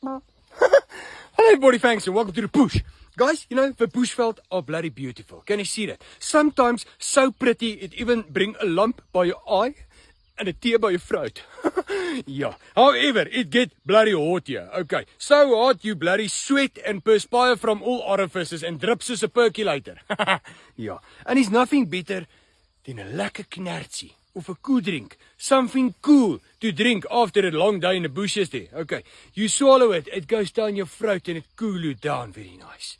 Hello everybody, thanks and welcome to the bush. Guys, you know, the bushveld are bloody beautiful. Can you see that? Sometimes so pretty, it even bring a lump by your eye and a tear by your throat. Yeah. However, it get bloody hot here. Okay. So hot you bloody sweat and perspire from all orifices and drips as a percolator. Yeah. And it's nothing better than a lekker knertsie of a cool drink. Something cool to drink after a long day in the bushes there. Okay. You swallow it, it goes down your throat and it cool you down very nice.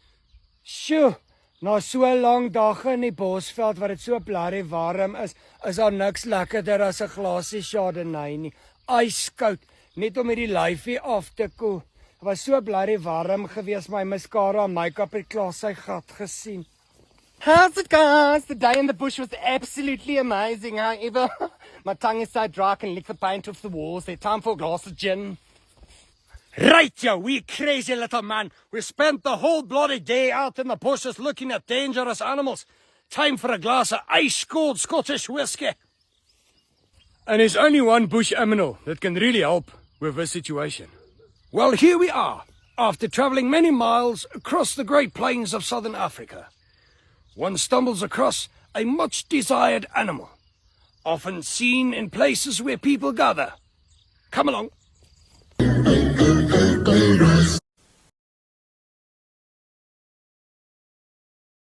Sjoe, na so 'n lang dag in die bosveld wat dit so bloody warm is daar niks lekkerder as 'n glasie Chardonnay nie. Yskoud, net om hierdie lyfie af te koel. Dit was so bloody warm gewees, my mascara en make-up het klaar sy gat gesien. How's it, guys? The day in the bush was absolutely amazing. However, my tongue is so dry I can lick the paint off the walls. There's time for a glass of gin. Right, you wee crazy little man. We spent the whole bloody day out in the bushes looking at dangerous animals. Time for a glass of ice-cold Scottish whiskey. And there's only one bush animal that can really help with this situation. Well, here we are, after travelling many miles across the Great Plains of Southern Africa. One stumbles across a much-desired animal, often seen in places where people gather. Come along.